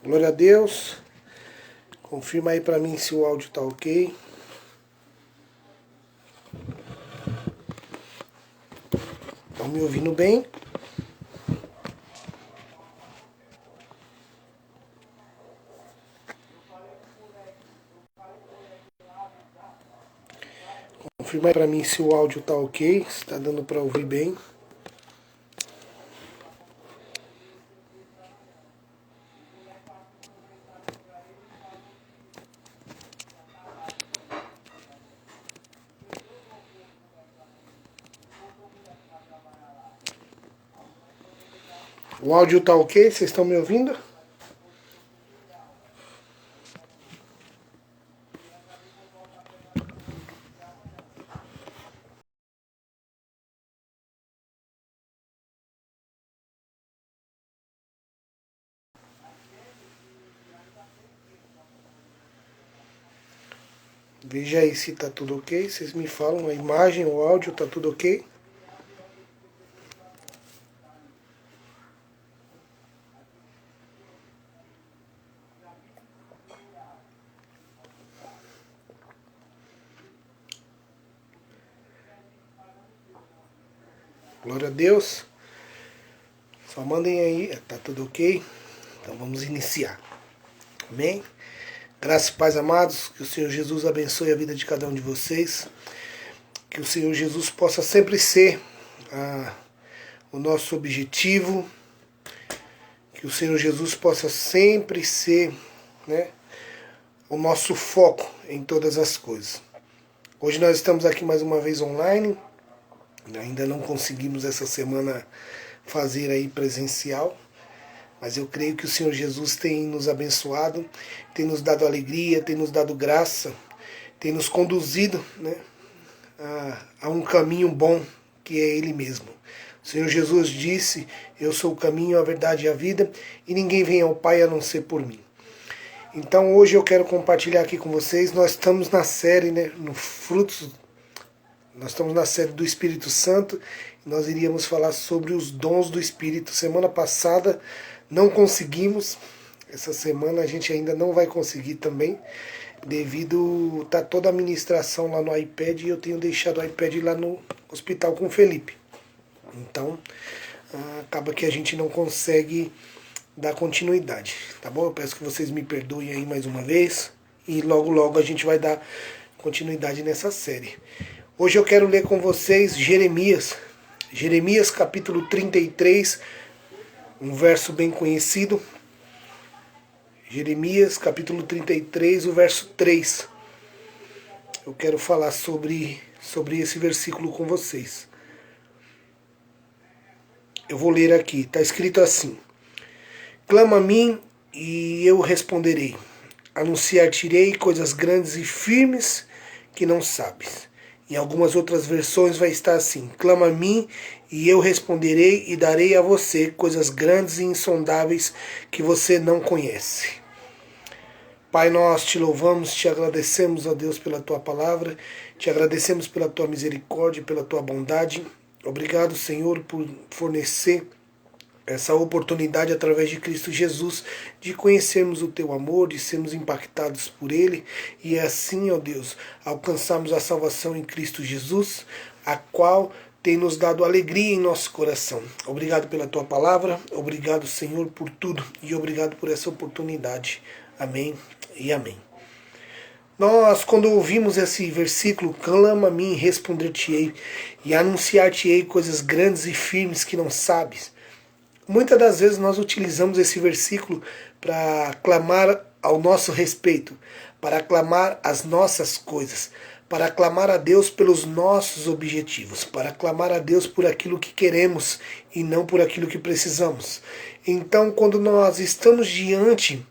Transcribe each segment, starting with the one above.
Glória a Deus. Confirma aí pra mim se o áudio tá ok. Estão me ouvindo bem? Confirma aí pra mim se o áudio tá ok, se tá dando pra ouvir bem. O áudio tá ok? Vocês estão me ouvindo? Veja aí se tá tudo ok. Vocês me falam a imagem, o áudio, tá tudo ok? Glória a Deus. Só mandem aí, tá tudo ok? Então vamos iniciar. Amém? Graças e paz, amados. Que o Senhor Jesus abençoe a vida de cada um de vocês. Que o Senhor Jesus possa sempre ser o nosso objetivo. Que o Senhor Jesus possa sempre ser, né, o nosso foco em todas as coisas. Hoje nós estamos aqui mais uma vez online. Ainda não conseguimos essa semana fazer aí presencial. Mas eu creio que o Senhor Jesus tem nos abençoado, tem nos dado alegria, tem nos dado graça, tem nos conduzido, né, a um caminho bom que é Ele mesmo. O Senhor Jesus disse: eu sou o caminho, a verdade e a vida, e ninguém vem ao Pai a não ser por mim. Então hoje eu quero compartilhar aqui com vocês. Nós estamos na série, né, no Frutos. Nós estamos na série do Espírito Santo. E nós iríamos falar sobre os dons do Espírito. Semana passada não conseguimos. Essa semana a gente ainda não vai conseguir também, devido tá toda a administração lá no iPad, e eu tenho deixado o iPad lá no hospital com o Felipe. Então acaba que a gente não consegue dar continuidade, tá bom? Eu peço que vocês me perdoem aí mais uma vez, e logo logo a gente vai dar continuidade nessa série. Hoje eu quero ler com vocês Jeremias capítulo 33, um verso bem conhecido. Jeremias capítulo 33, o verso 3. Eu quero falar sobre esse versículo com vocês. Eu vou ler aqui, está escrito assim: clama a mim e eu responderei. Anunciar-te-ei coisas grandes e firmes que não sabes. Em algumas outras versões vai estar assim: clama a mim e eu responderei e darei a você coisas grandes e insondáveis que você não conhece. Pai, nós te louvamos, te agradecemos, ó Deus, pela tua palavra, te agradecemos pela tua misericórdia, pela tua bondade. Obrigado, Senhor, por fornecer essa oportunidade através de Cristo Jesus de conhecermos o teu amor, de sermos impactados por ele, e assim, ó Deus, alcançarmos a salvação em Cristo Jesus, a qual tem nos dado alegria em nosso coração. Obrigado pela tua palavra, obrigado, Senhor, por tudo, e obrigado por essa oportunidade. Amém e amém. Nós, quando ouvimos esse versículo, clama a mim e responder-te-ei, e anunciar-te-ei coisas grandes e firmes que não sabes. Muitas das vezes nós utilizamos esse versículo para clamar ao nosso respeito, para clamar as nossas coisas, para clamar a Deus pelos nossos objetivos, para clamar a Deus por aquilo que queremos e não por aquilo que precisamos. Então, quando nós estamos diante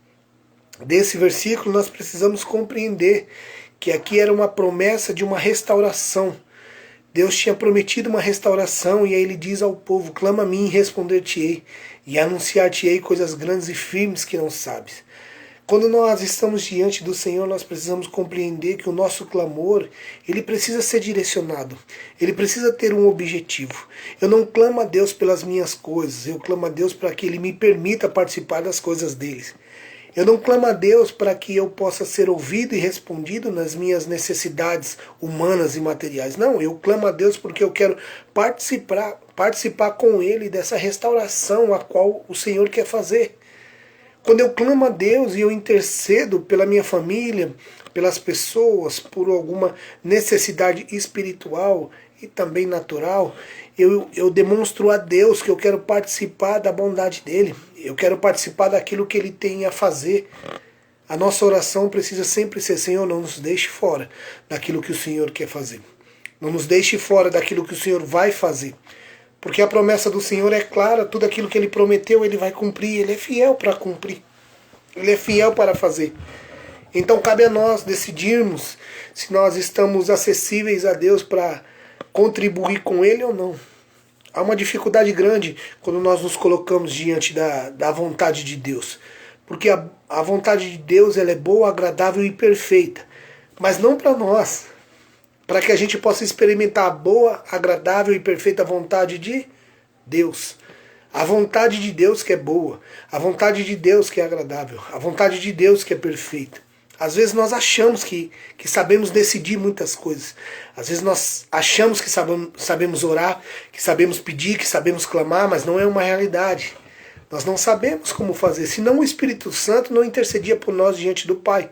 desse versículo, nós precisamos compreender que aqui era uma promessa de uma restauração. Deus tinha prometido uma restauração, e aí ele diz ao povo: clama a mim e responder-te-ei, e anunciar-te-ei coisas grandes e firmes que não sabes. Quando nós estamos diante do Senhor, nós precisamos compreender que o nosso clamor, ele precisa ser direcionado, ele precisa ter um objetivo. Eu não clamo a Deus pelas minhas coisas, eu clamo a Deus para que Ele me permita participar das coisas dele. Eu não clamo a Deus para que eu possa ser ouvido e respondido nas minhas necessidades humanas e materiais. Não, eu clamo a Deus porque eu quero participar com Ele dessa restauração a qual o Senhor quer fazer. Quando eu clamo a Deus e eu intercedo pela minha família, pelas pessoas, por alguma necessidade espiritual e também natural, eu demonstro a Deus que eu quero participar da bondade dEle. Eu quero participar daquilo que Ele tem a fazer. A nossa oração precisa sempre ser: Senhor, não nos deixe fora daquilo que o Senhor quer fazer. Não nos deixe fora daquilo que o Senhor vai fazer. Porque a promessa do Senhor é clara, tudo aquilo que Ele prometeu, Ele vai cumprir. Ele é fiel para cumprir. Ele é fiel para fazer. Então cabe a nós decidirmos se nós estamos acessíveis a Deus para contribuir com Ele ou não. Há uma dificuldade grande quando nós nos colocamos diante da vontade de Deus. Porque a vontade de Deus ela é boa, agradável e perfeita. Mas não para nós. Para que a gente possa experimentar a boa, agradável e perfeita vontade de Deus. A vontade de Deus que é boa. A vontade de Deus que é agradável. A vontade de Deus que é perfeita. Às vezes nós achamos que sabemos decidir muitas coisas. Às vezes nós achamos que sabemos orar, que sabemos pedir, que sabemos clamar, mas não é uma realidade. Nós não sabemos como fazer, senão o Espírito Santo não intercedia por nós diante do Pai.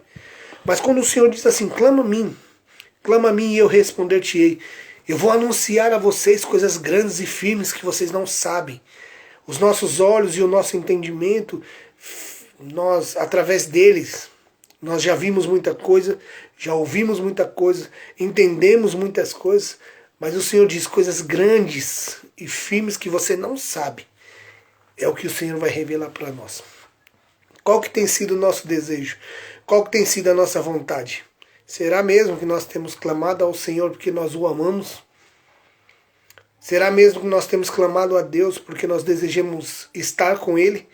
Mas quando o Senhor diz assim: clama a mim e eu responder-te-ei. Eu vou anunciar a vocês coisas grandes e firmes que vocês não sabem. Os nossos olhos e o nosso entendimento, nós, através deles, nós já vimos muita coisa, já ouvimos muita coisa, entendemos muitas coisas, mas o Senhor diz coisas grandes e firmes que você não sabe. É o que o Senhor vai revelar para nós. Qual que tem sido o nosso desejo? Qual que tem sido a nossa vontade? Será mesmo que nós temos clamado ao Senhor porque nós o amamos? Será mesmo que nós temos clamado a Deus porque nós desejamos estar com Ele?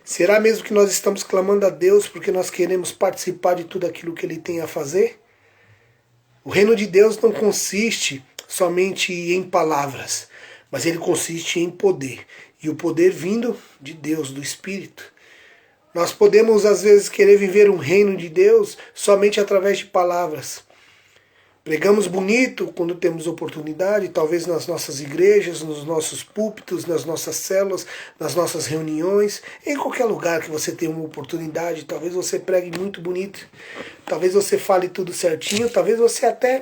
Será mesmo que nós estamos clamando a Deus porque nós queremos participar de tudo aquilo que Ele tem a fazer? O reino de Deus não consiste somente em palavras, mas ele consiste em poder. E o poder vindo de Deus, do Espírito. Nós podemos às vezes querer viver um reino de Deus somente através de palavras. Pregamos bonito quando temos oportunidade, talvez nas nossas igrejas, nos nossos púlpitos, nas nossas células, nas nossas reuniões, em qualquer lugar que você tenha uma oportunidade. Talvez você pregue muito bonito, talvez você fale tudo certinho, talvez você até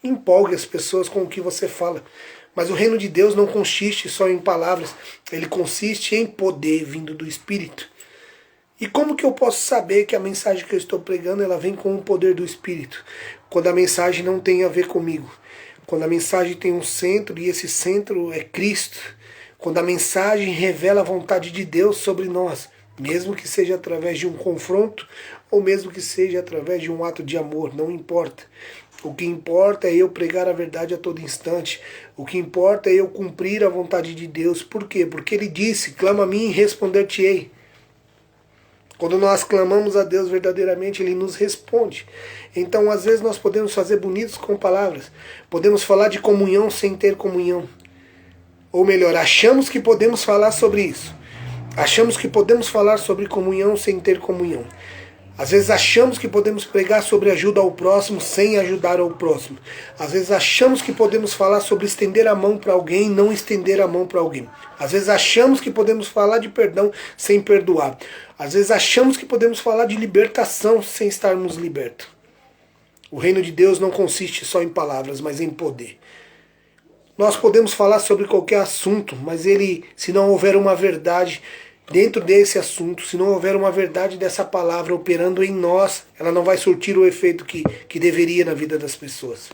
empolgue as pessoas com o que você fala. Mas o reino de Deus não consiste só em palavras, ele consiste em poder vindo do Espírito. E como que eu posso saber que a mensagem que eu estou pregando ela vem com o poder do Espírito? Quando a mensagem não tem a ver comigo. Quando a mensagem tem um centro e esse centro é Cristo. Quando a mensagem revela a vontade de Deus sobre nós. Mesmo que seja através de um confronto ou mesmo que seja através de um ato de amor. Não importa. O que importa é eu pregar a verdade a todo instante. O que importa é eu cumprir a vontade de Deus. Por quê? Porque Ele disse, clama a mim e responder-te-ei. Quando nós clamamos a Deus verdadeiramente, Ele nos responde. Então, às vezes, nós podemos fazer bonitos com palavras. Podemos falar de comunhão sem ter comunhão. Ou melhor, achamos que podemos falar sobre isso. Achamos que podemos falar sobre comunhão sem ter comunhão. Às vezes achamos que podemos pregar sobre ajuda ao próximo sem ajudar ao próximo. Às vezes achamos que podemos falar sobre estender a mão para alguém e não estender a mão para alguém. Às vezes achamos que podemos falar de perdão sem perdoar. Às vezes achamos que podemos falar de libertação sem estarmos libertos. O reino de Deus não consiste só em palavras, mas em poder. Nós podemos falar sobre qualquer assunto, mas se não houver uma verdade dentro desse assunto, se não houver uma verdade dessa palavra operando em nós, ela não vai surtir o efeito que deveria na vida das pessoas.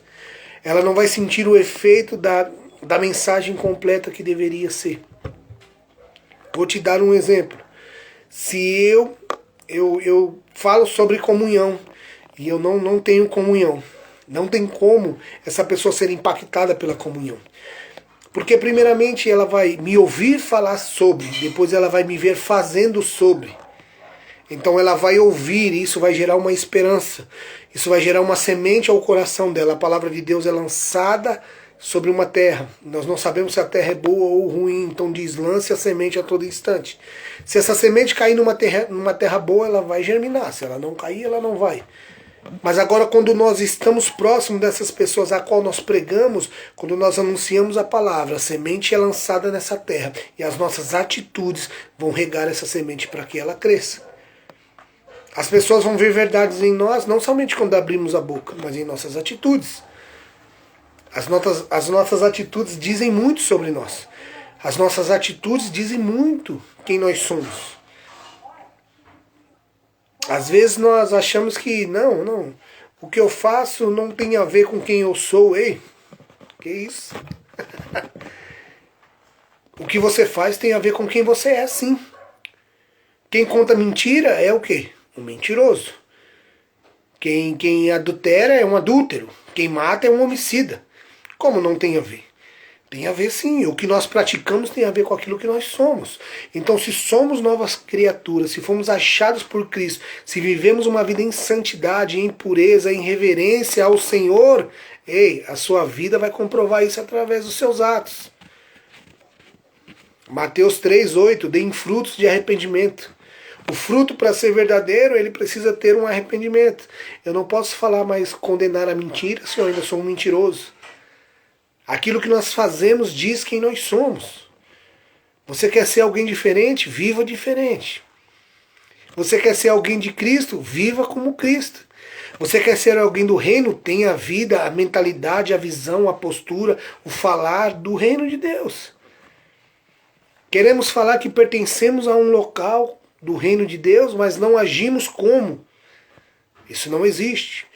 Ela não vai sentir o efeito da mensagem completa que deveria ser. Vou te dar um exemplo. Se eu falo sobre comunhão e eu não tenho comunhão, não tem como essa pessoa ser impactada pela comunhão. Porque primeiramente ela vai me ouvir falar sobre, depois ela vai me ver fazendo sobre. Então ela vai ouvir e isso vai gerar uma esperança. Isso vai gerar uma semente ao coração dela. A palavra de Deus é lançada sobre uma terra. Nós não sabemos se a terra é boa ou ruim, então diz, lance a semente a todo instante. Se essa semente cair numa terra boa, ela vai germinar. Se ela não cair, ela não vai. Mas agora, quando nós estamos próximos dessas pessoas a qual nós pregamos, quando nós anunciamos a palavra, a semente é lançada nessa terra e as nossas atitudes vão regar essa semente para que ela cresça. As pessoas vão ver verdades em nós, não somente quando abrimos a boca, mas em nossas atitudes. As nossas atitudes dizem muito sobre nós. As nossas atitudes dizem muito quem nós somos. Às vezes nós achamos que não, o que eu faço não tem a ver com quem eu sou. Ei, que isso? O que você faz tem a ver com quem você é, sim. Quem conta mentira é o quê? Um mentiroso. Quem adultera é um adúltero. Quem mata é um homicida. Como não tem a ver? Tem a ver sim, o que nós praticamos tem a ver com aquilo que nós somos. Então, se somos novas criaturas, se fomos achados por Cristo, se vivemos uma vida em santidade, em pureza, em reverência ao Senhor, ei, a sua vida vai comprovar isso através dos seus atos. Mateus 3,8, deem frutos de arrependimento. O fruto, para ser verdadeiro, ele precisa ter um arrependimento. Eu não posso falar mais condenar a mentira se eu ainda sou um mentiroso. Aquilo que nós fazemos diz quem nós somos. Você quer ser alguém diferente? Viva diferente. Você quer ser alguém de Cristo? Viva como Cristo. Você quer ser alguém do reino? Tenha a vida, a mentalidade, a visão, a postura, o falar do reino de Deus. Queremos falar que pertencemos a um local do reino de Deus, mas não agimos como. Isso não existe.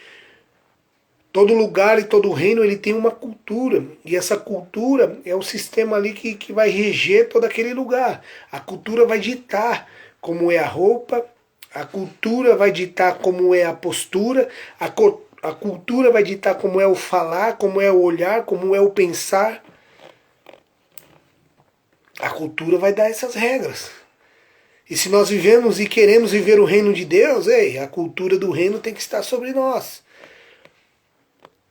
Todo lugar e todo reino ele tem uma cultura. E essa cultura é o sistema ali que vai reger todo aquele lugar. A cultura vai ditar como é a roupa, a cultura vai ditar como é a postura, a cultura vai ditar como é o falar, como é o olhar, como é o pensar. A cultura vai dar essas regras. E se nós vivemos e queremos viver o reino de Deus, ei, a cultura do reino tem que estar sobre nós.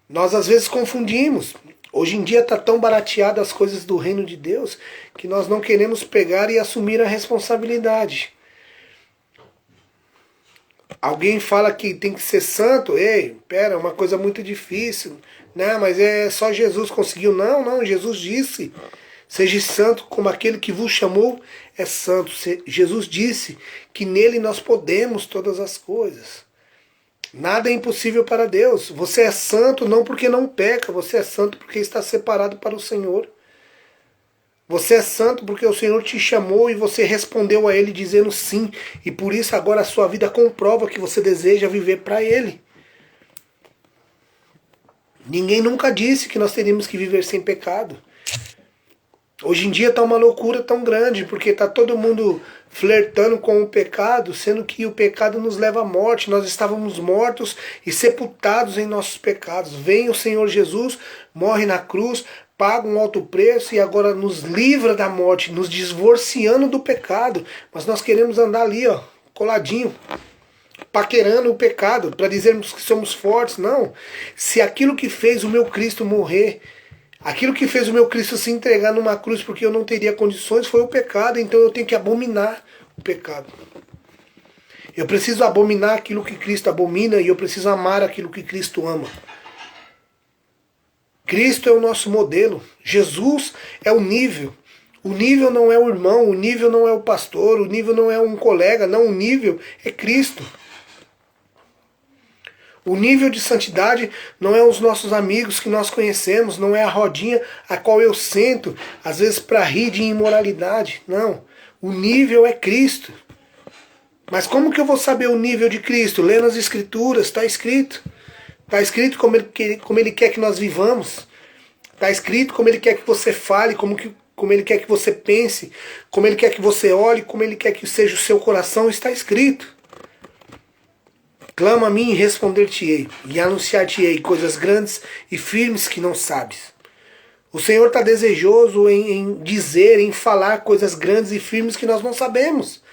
Nós às vezes confundimos. Hoje em dia está tão barateado as coisas do reino de Deus que nós não queremos pegar e assumir a responsabilidade. Alguém fala que tem que ser santo. Ei, pera, é uma coisa muito difícil. Não, mas é só Jesus conseguiu. Não, Jesus disse: seja santo como aquele que vos chamou é santo. Jesus disse que nele nós podemos todas as coisas. Nada é impossível para Deus. Você é santo não porque não peca, você é santo porque está separado para o Senhor. Você é santo porque o Senhor te chamou e você respondeu a Ele dizendo sim. E por isso agora a sua vida comprova que você deseja viver para Ele. Ninguém nunca disse que nós teríamos que viver sem pecado. Hoje em dia está uma loucura tão grande, porque está todo mundo flertando com o pecado, sendo que o pecado nos leva à morte. Nós estávamos mortos e sepultados em nossos pecados. Vem o Senhor Jesus, morre na cruz, paga um alto preço e agora nos livra da morte, nos divorciando do pecado. Mas nós queremos andar ali, ó, coladinho, paquerando o pecado, para dizermos que somos fortes. Não. Se aquilo que fez o meu Cristo morrer, aquilo que fez o meu Cristo se entregar numa cruz porque eu não teria condições, foi o pecado. Então eu tenho que abominar o pecado. Eu preciso abominar aquilo que Cristo abomina e eu preciso amar aquilo que Cristo ama. Cristo é o nosso modelo. Jesus é o nível. O nível não é o irmão, o nível não é o pastor, o nível não é um colega. Não, o nível é Cristo. O nível de santidade não é os nossos amigos que nós conhecemos, não é a rodinha a qual eu sento, às vezes para rir de imoralidade. Não, o nível é Cristo. Mas como que eu vou saber o nível de Cristo? Lendo as Escrituras, está escrito. Está escrito como ele quer que nós vivamos. Está escrito como Ele quer que você fale, como Ele quer que você pense, como Ele quer que você olhe, como Ele quer que seja o seu coração. Está escrito. Clama a mim e responder-te-ei, e anunciar-te-ei coisas grandes e firmes que não sabes. O Senhor está desejoso em dizer, em falar coisas grandes e firmes que nós não sabemos.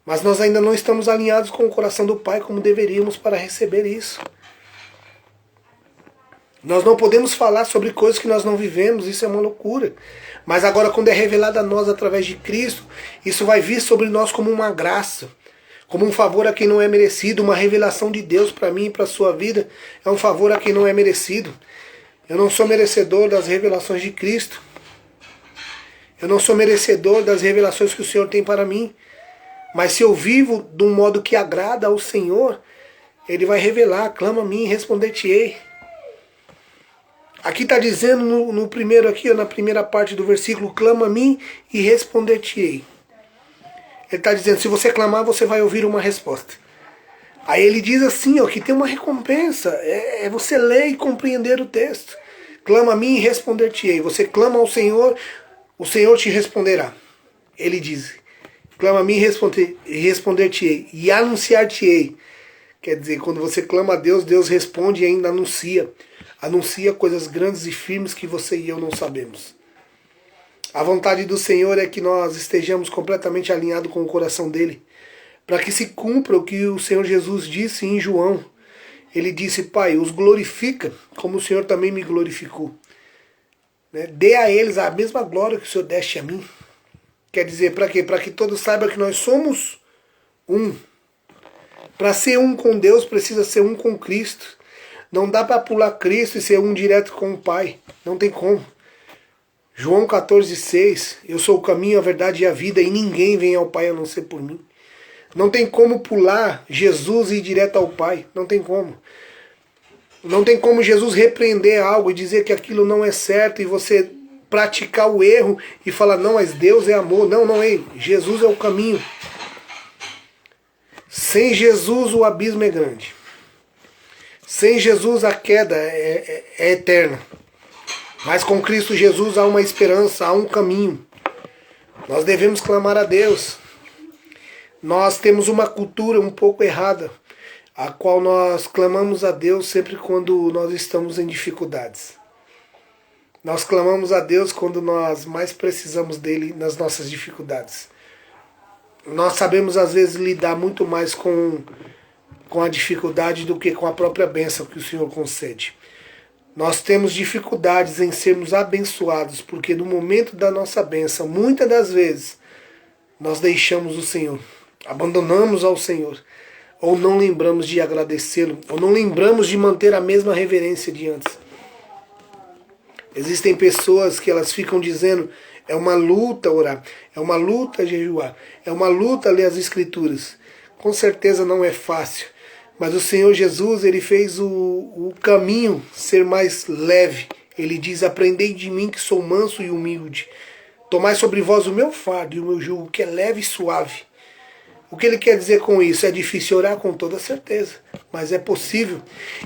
Mas nós ainda não estamos alinhados com o coração do Pai como deveríamos para receber isso. Nós não podemos falar sobre coisas que nós não vivemos, isso é uma loucura. Mas agora, quando é revelado a nós através de Cristo, isso vai vir sobre nós como uma graça, como um favor a quem não é merecido, uma revelação de Deus para mim e para a sua vida, é um favor a quem não é merecido. Eu não sou merecedor das revelações de Cristo. Eu não sou merecedor das revelações que o Senhor tem para mim. Mas se eu vivo de um modo que agrada ao Senhor, Ele vai revelar, clama a mim e responder-te-ei. Aqui está dizendo no primeiro aqui, na primeira parte do versículo, clama a mim e responder-te-ei. Ele está dizendo, se você clamar, você vai ouvir uma resposta. Aí ele diz assim, ó, que tem uma recompensa, é você ler e compreender o texto. Clama a mim e responder-te-ei. Você clama ao Senhor, o Senhor te responderá. Ele diz, clama a mim e responder-te-ei. E anunciar-te-ei. Quer dizer, quando você clama a Deus, Deus responde e ainda anuncia. Anuncia coisas grandes e firmes que você e eu não sabemos. A vontade do Senhor é que nós estejamos completamente alinhados com o coração dele, para que se cumpra o que o Senhor Jesus disse em João. Ele disse, Pai, os glorifica, como o Senhor também me glorificou. Né? Dê a eles a mesma glória que o Senhor deste a mim. Quer dizer, para quê? Para que todos saibam que nós somos um. Para ser um com Deus, precisa ser um com Cristo. Não dá para pular Cristo e ser um direto com o Pai. Não tem como. João 14,6, eu sou o caminho, a verdade e a vida, e ninguém vem ao Pai a não ser por mim. Não tem como pular Jesus e ir direto ao Pai. Não tem como. Não tem como Jesus repreender algo e dizer que aquilo não é certo e você praticar o erro e falar, não, mas Deus é amor. Não, não é. Jesus é o caminho. Sem Jesus o abismo é grande. Sem Jesus a queda é eterna. Mas com Cristo Jesus há uma esperança, há um caminho. Nós devemos clamar a Deus. Nós temos uma cultura um pouco errada, a qual nós clamamos a Deus sempre quando nós estamos em dificuldades. Nós clamamos a Deus quando nós mais precisamos dele nas nossas dificuldades. Nós sabemos às vezes lidar muito mais com a dificuldade do que com a própria bênção que o Senhor concede. Nós temos dificuldades em sermos abençoados, porque no momento da nossa bênção, muitas das vezes, nós deixamos o Senhor, abandonamos ao Senhor, ou não lembramos de agradecê-lo, ou não lembramos de manter a mesma reverência de antes. Existem pessoas que elas ficam dizendo, é uma luta orar, é uma luta jejuar, é uma luta ler as Escrituras. Com certeza não é fácil. Mas o Senhor Jesus, ele fez o caminho ser mais leve. Ele diz, aprendei de mim que sou manso e humilde. Tomai sobre vós o meu fardo e o meu jugo, que é leve e suave. O que ele quer dizer com isso? É difícil orar com toda certeza, mas é possível.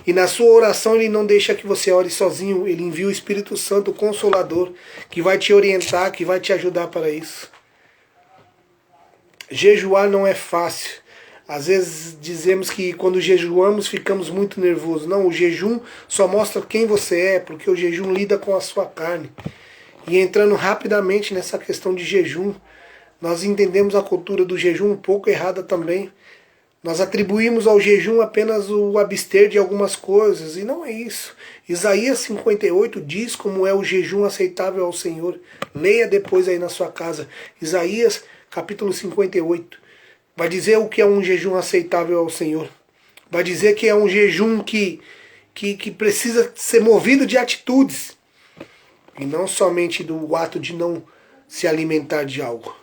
E na sua oração ele não deixa que você ore sozinho. Ele envia o Espírito Santo, o Consolador, que vai te orientar, que vai te ajudar para isso. Jejuar não é fácil. Às vezes dizemos que quando jejuamos ficamos muito nervosos. Não, o jejum só mostra quem você é, porque o jejum lida com a sua carne. E entrando rapidamente nessa questão de jejum, nós entendemos a cultura do jejum um pouco errada também. Nós atribuímos ao jejum apenas o abster de algumas coisas, e não é isso. Isaías 58 diz como é o jejum aceitável ao Senhor. Leia depois aí na sua casa. Isaías capítulo 58. Vai dizer o que é um jejum aceitável ao Senhor. Vai dizer que é um jejum que precisa ser movido de atitudes. E não somente do ato de não se alimentar de algo.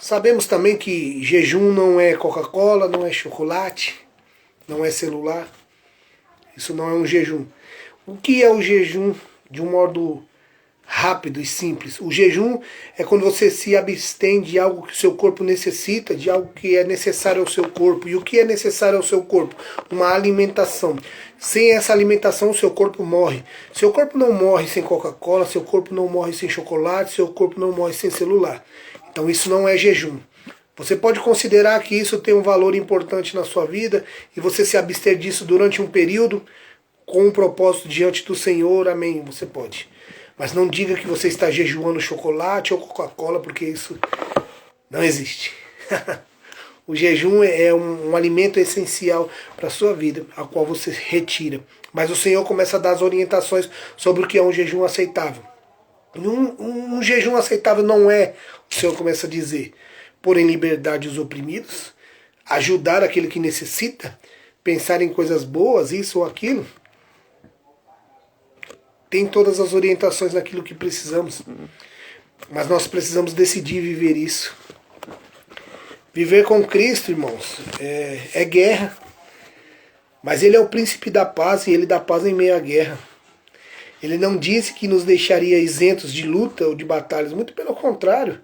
Sabemos também que jejum não é Coca-Cola, não é chocolate, não é celular. Isso não é um jejum. O que é o jejum de um modo rápido e simples? O jejum é quando você se abstém de algo que o seu corpo necessita, de algo que é necessário ao seu corpo. E o que é necessário ao seu corpo? Uma alimentação. Sem essa alimentação, o seu corpo morre. Seu corpo não morre sem Coca-Cola, seu corpo não morre sem chocolate, seu corpo não morre sem celular. Então isso não é jejum. Você pode considerar que isso tem um valor importante na sua vida e você se abster disso durante um período com um propósito diante do Senhor, amém, você pode. Mas não diga que você está jejuando chocolate ou Coca-Cola, porque isso não existe. O jejum é um alimento essencial para a sua vida, a qual você retira. Mas o Senhor começa a dar as orientações sobre o que é um jejum aceitável. Um jejum aceitável não é, o Senhor começa a dizer, pôr em liberdade os oprimidos, ajudar aquele que necessita, pensar em coisas boas, isso ou aquilo. Tem todas as orientações naquilo que precisamos. Mas nós precisamos decidir viver isso. Viver com Cristo, irmãos, é guerra. Mas Ele é o príncipe da paz e Ele dá paz em meio à guerra. Ele não disse que nos deixaria isentos de luta ou de batalhas. Muito pelo contrário.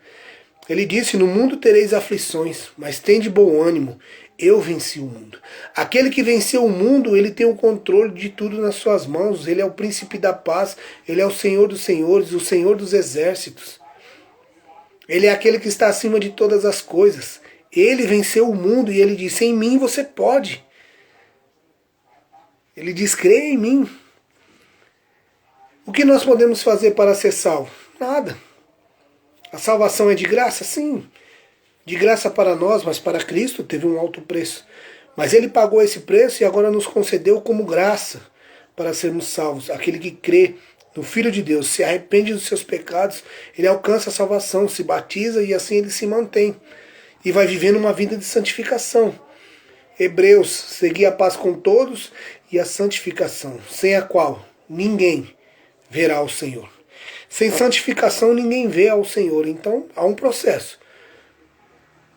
Ele disse, no mundo tereis aflições, mas tende bom ânimo. Eu venci o mundo. Aquele que venceu o mundo, ele tem o controle de tudo nas suas mãos. Ele é o príncipe da paz. Ele é o Senhor dos senhores, o Senhor dos exércitos. Ele é aquele que está acima de todas as coisas. Ele venceu o mundo e ele disse, em mim você pode. Ele diz, creia em mim. O que nós podemos fazer para ser salvo? Nada. A salvação é de graça? Sim. De graça para nós, mas para Cristo teve um alto preço. Mas Ele pagou esse preço e agora nos concedeu como graça para sermos salvos. Aquele que crê no Filho de Deus, se arrepende dos seus pecados, ele alcança a salvação, se batiza e assim ele se mantém. E vai vivendo uma vida de santificação. Hebreus, seguir a paz com todos e a santificação, sem a qual ninguém verá o Senhor. Sem santificação ninguém vê ao Senhor. Então há um processo.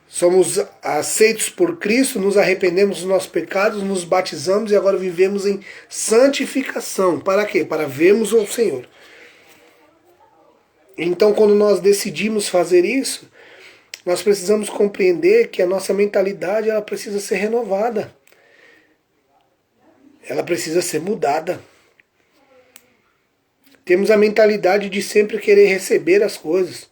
Somos aceitos por Cristo, nos arrependemos dos nossos pecados, nos batizamos e agora vivemos em santificação. Para quê? Para vermos o Senhor. Então quando nós decidimos fazer isso, nós precisamos compreender que a nossa mentalidade ela precisa ser renovada. Ela precisa ser mudada. Temos a mentalidade de sempre querer receber as coisas.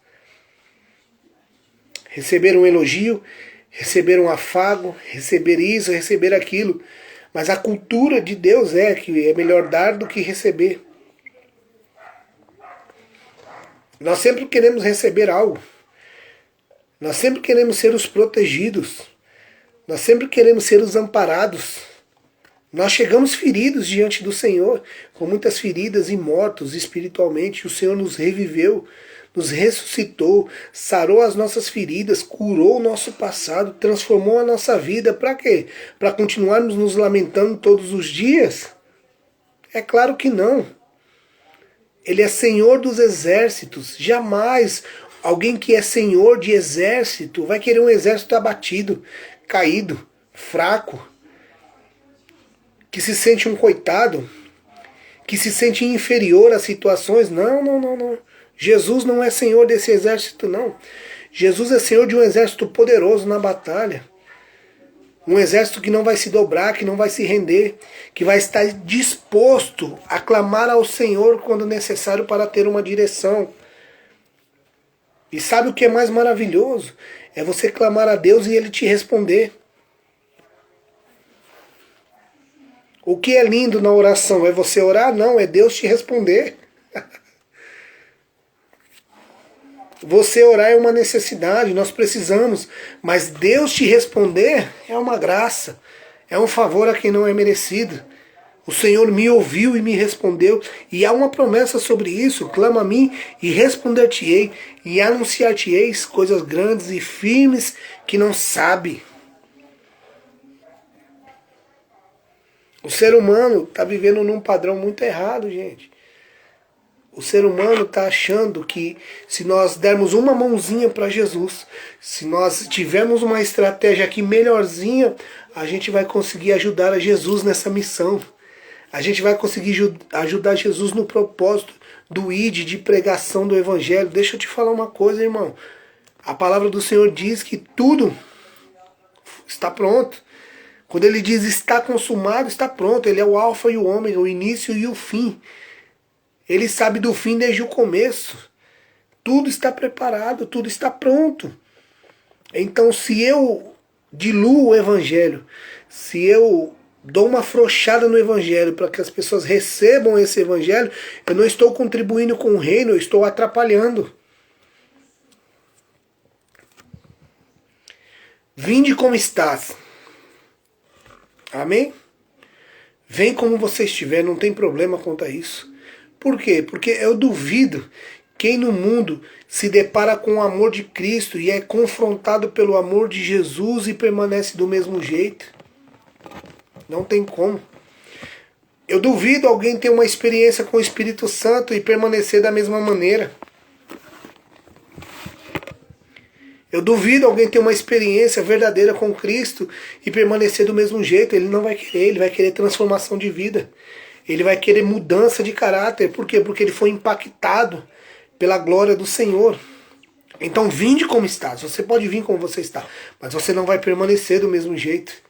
Receber um elogio, receber um afago, receber isso, receber aquilo. Mas a cultura de Deus é que é melhor dar do que receber. Nós sempre queremos receber algo. Nós sempre queremos ser os protegidos. Nós sempre queremos ser os amparados. Nós chegamos feridos diante do Senhor, com muitas feridas e mortos espiritualmente. O Senhor nos reviveu, nos ressuscitou, sarou as nossas feridas, curou o nosso passado, transformou a nossa vida. Para quê? Para continuarmos nos lamentando todos os dias? É claro que não. Ele é Senhor dos exércitos. Jamais alguém que é Senhor de exército vai querer um exército abatido, caído, fraco, que se sente um coitado, que se sente inferior às situações. Não, não, não, não. Jesus não é Senhor desse exército, não. Jesus é Senhor de um exército poderoso na batalha. Um exército que não vai se dobrar, que não vai se render, que vai estar disposto a clamar ao Senhor quando necessário para ter uma direção. E sabe o que é mais maravilhoso? É você clamar a Deus e Ele te responder. O que é lindo na oração? É você orar? Não, é Deus te responder. Você orar é uma necessidade, nós precisamos. Mas Deus te responder é uma graça. É um favor a quem não é merecido. O Senhor me ouviu e me respondeu. E há uma promessa sobre isso. Clama a mim e responder-te-ei. E anunciar-te-eis coisas grandes e firmes que não sabe. O ser humano está vivendo num padrão muito errado, gente. O ser humano está achando que se nós dermos uma mãozinha para Jesus, se nós tivermos uma estratégia aqui melhorzinha, a gente vai conseguir ajudar a Jesus nessa missão. A gente vai conseguir ajudar Jesus no propósito do ID, de pregação do Evangelho. Deixa eu te falar uma coisa, irmão. A palavra do Senhor diz que tudo está pronto. Quando Ele diz está consumado, está pronto. Ele é o alfa e o ômega, o início e o fim. Ele sabe do fim desde o começo. Tudo está preparado, tudo está pronto. Então, se eu diluo o Evangelho, se eu dou uma afrouxada no Evangelho para que as pessoas recebam esse Evangelho, eu não estou contribuindo com o reino, eu estou atrapalhando. Vinde como estás. Amém? Vem como você estiver, não tem problema quanto a isso. Por quê? Porque eu duvido quem no mundo se depara com o amor de Cristo e é confrontado pelo amor de Jesus e permanece do mesmo jeito. Não tem como. Eu duvido alguém ter uma experiência com o Espírito Santo e permanecer da mesma maneira. Eu duvido alguém ter uma experiência verdadeira com Cristo e permanecer do mesmo jeito. Ele não vai querer, ele vai querer transformação de vida. Ele vai querer mudança de caráter. Por quê? Porque ele foi impactado pela glória do Senhor. Então vinde como estás. Você pode vir como você está, mas você não vai permanecer do mesmo jeito.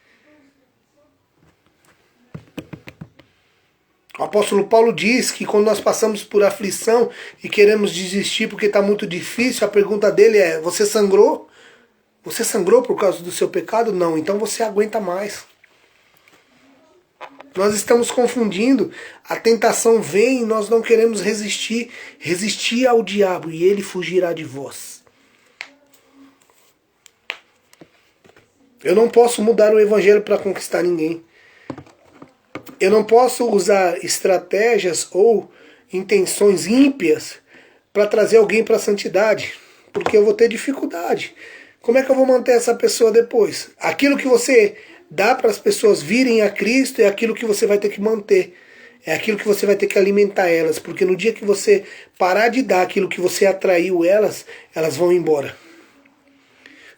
O apóstolo Paulo diz que quando nós passamos por aflição e queremos desistir porque está muito difícil, a pergunta dele é: você sangrou? Você sangrou por causa do seu pecado? Não, então você aguenta mais. Nós estamos confundindo. A tentação vem e nós não queremos resistir. Resistir ao diabo e ele fugirá de vós. Eu não posso mudar o evangelho para conquistar ninguém. Eu não posso usar estratégias ou intenções ímpias para trazer alguém para a santidade, porque eu vou ter dificuldade. Como é que eu vou manter essa pessoa depois? Aquilo que você dá para as pessoas virem a Cristo é aquilo que você vai ter que manter. É aquilo que você vai ter que alimentar elas, porque no dia que você parar de dar aquilo que você atraiu elas, elas vão embora.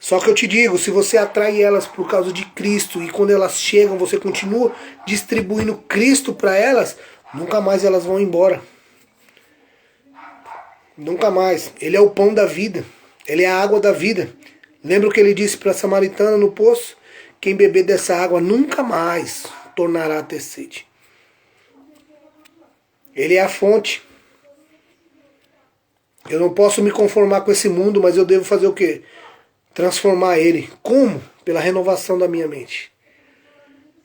Só que eu te digo, se você atrai elas por causa de Cristo e quando elas chegam você continua distribuindo Cristo para elas, nunca mais elas vão embora. Nunca mais. Ele é o pão da vida. Ele é a água da vida. Lembra o que ele disse para a samaritana no poço? Quem beber dessa água nunca mais tornará a ter sede. Ele é a fonte. Eu não posso me conformar com esse mundo, mas eu devo fazer o quê? Transformar ele. Como? Pela renovação da minha mente.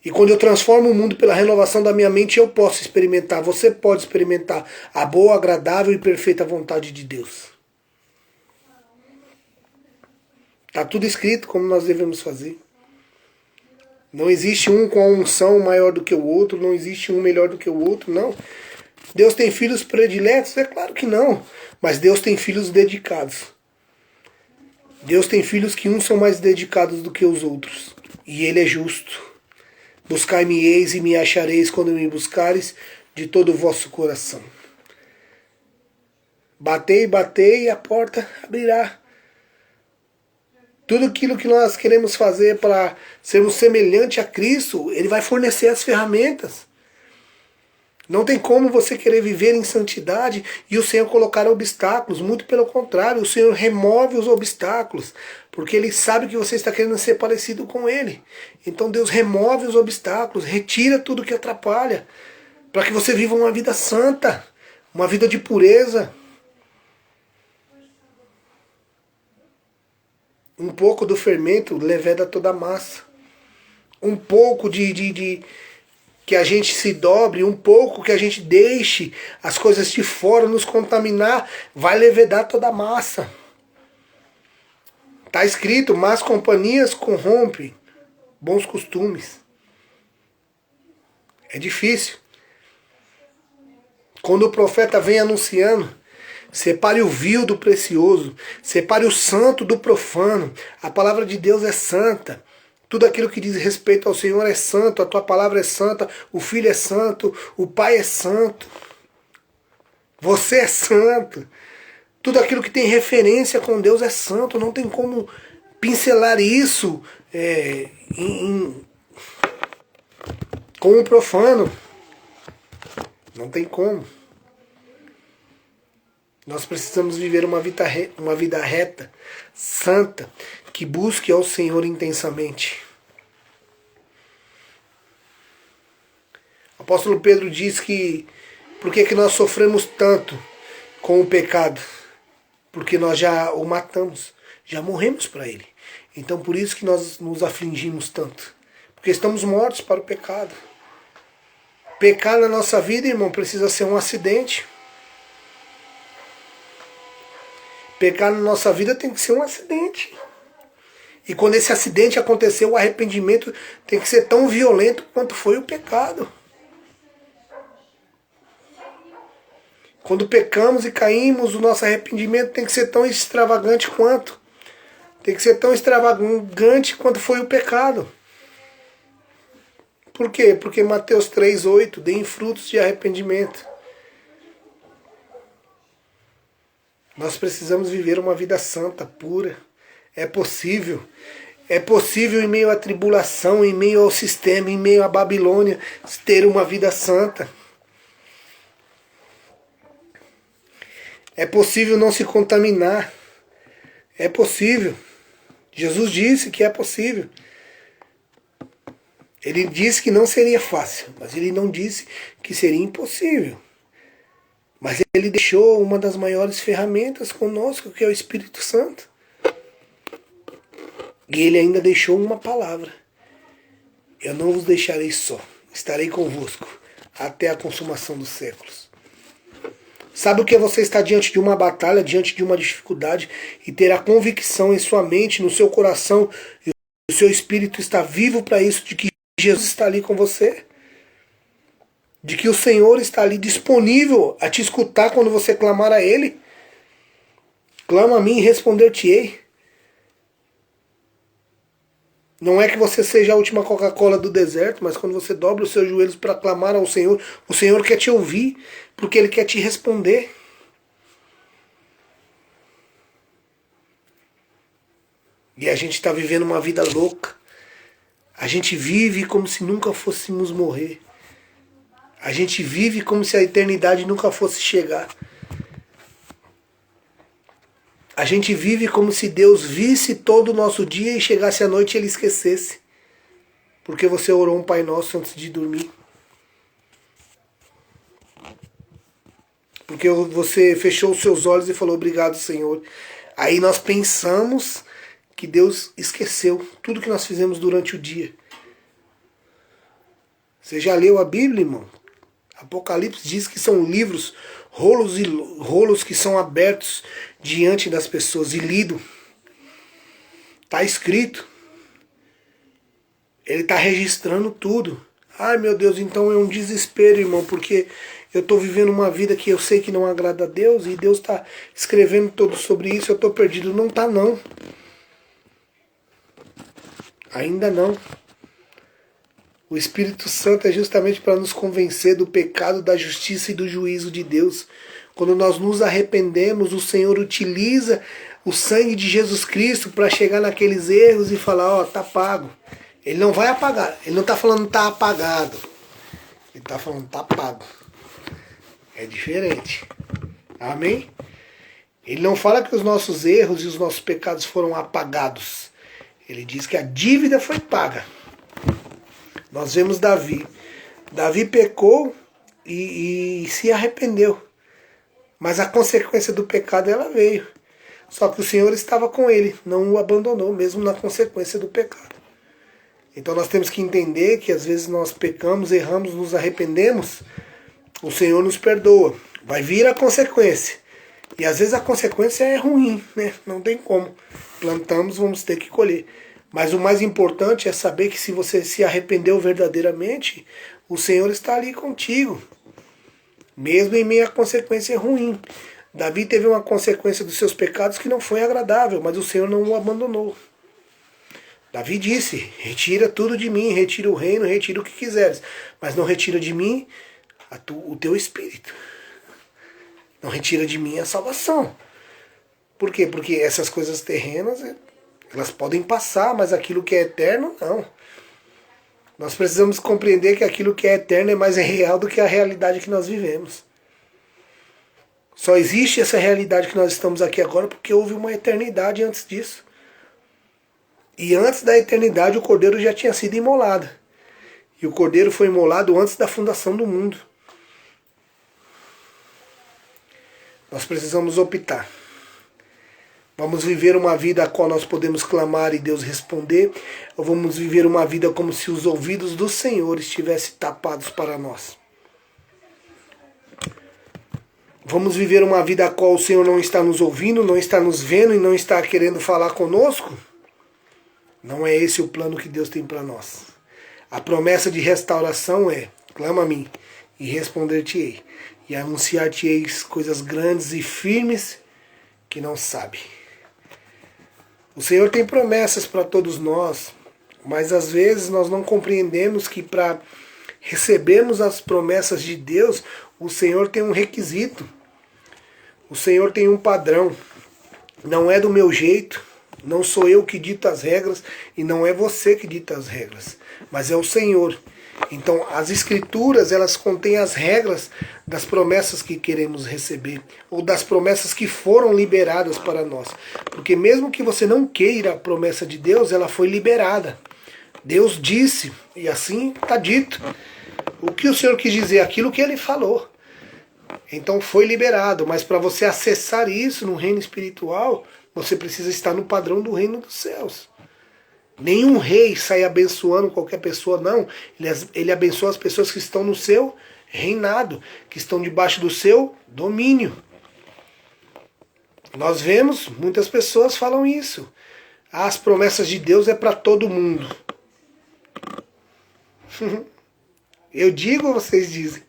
E quando eu transformo o mundo pela renovação da minha mente, eu posso experimentar, você pode experimentar a boa, agradável e perfeita vontade de Deus. Está tudo escrito como nós devemos fazer. Não existe um com a unção maior do que o outro, não existe um melhor do que o outro, não. Deus tem filhos prediletos? É claro que não. Mas Deus tem filhos dedicados. Deus tem filhos que uns são mais dedicados do que os outros. E Ele é justo. Buscai-me-eis e me achareis quando me buscares de todo o vosso coração. Batei, batei e a porta abrirá. Tudo aquilo que nós queremos fazer para sermos semelhantes a Cristo, Ele vai fornecer as ferramentas. Não tem como você querer viver em santidade e o Senhor colocar obstáculos. Muito pelo contrário, o Senhor remove os obstáculos. Porque Ele sabe que você está querendo ser parecido com Ele. Então Deus remove os obstáculos, retira tudo que atrapalha. Para que você viva uma vida santa, uma vida de pureza. Um pouco do fermento leveda toda a massa. Um pouco que a gente se dobre, um pouco que a gente deixe as coisas de fora nos contaminar, vai levedar toda a massa. Está escrito, más companhias corrompem bons costumes. É difícil. Quando o profeta vem anunciando, separe o vil do precioso, separe o santo do profano. A palavra de Deus é santa. Tudo aquilo que diz respeito ao Senhor é santo, a tua palavra é santa, o Filho é santo, o Pai é santo, você é santo. Tudo aquilo que tem referência com Deus é santo, não tem como pincelar isso com um profano. Não tem como. Nós precisamos viver uma vida reta, santa, que busque ao Senhor intensamente. O apóstolo Pedro diz que por que nós sofremos tanto com o pecado? Porque nós já o matamos, já morremos para ele. Então por isso que nós nos afligimos tanto. Porque estamos mortos para o pecado. Pecar na nossa vida, irmão, precisa ser um acidente. Pecar na nossa vida tem que ser um acidente. E quando esse acidente aconteceu, o arrependimento tem que ser tão violento quanto foi o pecado. Quando pecamos e caímos, o nosso arrependimento tem que ser tão extravagante quanto. Tem que ser tão extravagante quanto foi o pecado. Por quê? Porque Mateus 3,8, deem frutos de arrependimento. Nós precisamos viver uma vida santa, pura. É possível. É possível em meio à tribulação, em meio ao sistema, em meio à Babilônia, ter uma vida santa. É possível não se contaminar. É possível. Jesus disse que é possível. Ele disse que não seria fácil, mas ele não disse que seria impossível. Mas ele deixou uma das maiores ferramentas conosco, que é o Espírito Santo. E ele ainda deixou uma palavra. Eu não vos deixarei só, estarei convosco até a consumação dos séculos. Sabe o que é você estar diante de uma batalha, diante de uma dificuldade e ter a convicção em sua mente, no seu coração, e o seu espírito está vivo para isso, de que Jesus está ali com você? De que o Senhor está ali disponível a te escutar quando você clamar a Ele? Clama a mim e responder-te-ei. Não é que você seja a última Coca-Cola do deserto, mas quando você dobra os seus joelhos para clamar ao Senhor, o Senhor quer te ouvir, porque Ele quer te responder. E a gente está vivendo uma vida louca. A gente vive como se nunca fôssemos morrer. A gente vive como se a eternidade nunca fosse chegar. A gente vive como se Deus visse todo o nosso dia e chegasse à noite e Ele esquecesse. Porque você orou um Pai Nosso antes de dormir. Porque você fechou os seus olhos e falou obrigado, Senhor. Aí nós pensamos que Deus esqueceu tudo que nós fizemos durante o dia. Você já leu a Bíblia, irmão? Apocalipse diz que são livros, rolos e rolos que são abertos diante das pessoas e lido. Está escrito. Ele está registrando tudo. Ai meu Deus, então é um desespero, irmão, porque eu estou vivendo uma vida que eu sei que não agrada a Deus e Deus está escrevendo tudo sobre isso, eu estou perdido. Não está não. Ainda não. O Espírito Santo é justamente para nos convencer do pecado, da justiça e do juízo de Deus. Quando nós nos arrependemos, o Senhor utiliza o sangue de Jesus Cristo para chegar naqueles erros e falar, ó, tá pago. Ele não vai apagar. Ele não está falando tá apagado. Ele está falando tá pago. É diferente. Amém? Ele não fala que os nossos erros e os nossos pecados foram apagados. Ele diz que a dívida foi paga. Nós vemos Davi. Davi pecou e se arrependeu. Mas a consequência do pecado ela veio. Só que o Senhor estava com ele, não o abandonou, mesmo na consequência do pecado. Então nós temos que entender que às vezes nós pecamos, erramos, nos arrependemos, o Senhor nos perdoa. Vai vir a consequência. E às vezes a consequência é ruim, né? Não tem como. Plantamos, vamos ter que colher. Mas o mais importante é saber que se você se arrependeu verdadeiramente, o Senhor está ali contigo. Mesmo em meio à consequência ruim. Davi teve uma consequência dos seus pecados que não foi agradável, mas o Senhor não o abandonou. Davi disse, retira tudo de mim, retira o reino, retira o que quiseres, mas não retira de mim o teu espírito. Não retira de mim a salvação. Por quê? Porque essas coisas terrenas, elas podem passar, mas aquilo que é eterno, não. Nós precisamos compreender que aquilo que é eterno é mais real do que a realidade que nós vivemos. Só existe essa realidade que nós estamos aqui agora porque houve uma eternidade antes disso. E antes da eternidade o Cordeiro já tinha sido imolado. E o Cordeiro foi imolado antes da fundação do mundo. Nós precisamos optar. Vamos viver uma vida a qual nós podemos clamar e Deus responder, ou vamos viver uma vida como se os ouvidos do Senhor estivessem tapados para nós? Vamos viver uma vida a qual o Senhor não está nos ouvindo, não está nos vendo e não está querendo falar conosco? Não é esse o plano que Deus tem para nós. A promessa de restauração é: clama a mim e responder-te-ei, e anunciar-te-ei coisas grandes e firmes que não sabe. O Senhor tem promessas para todos nós, mas às vezes nós não compreendemos que para recebermos as promessas de Deus, o Senhor tem um requisito. O Senhor tem um padrão. Não é do meu jeito, não sou eu que dito as regras e não é você que dita as regras, mas é o Senhor. Então, as Escrituras, elas contêm as regras das promessas que queremos receber, ou das promessas que foram liberadas para nós. Porque mesmo que você não queira a promessa de Deus, ela foi liberada. Deus disse, e assim está dito. O que o Senhor quis dizer? Aquilo que Ele falou. Então foi liberado, mas para você acessar isso no reino espiritual, você precisa estar no padrão do reino dos céus. Nenhum rei sai abençoando qualquer pessoa, não. Ele abençoa as pessoas que estão no seu reinado, que estão debaixo do seu domínio. Nós vemos, muitas pessoas falam isso. As promessas de Deus é para todo mundo. Eu digo ou vocês dizem?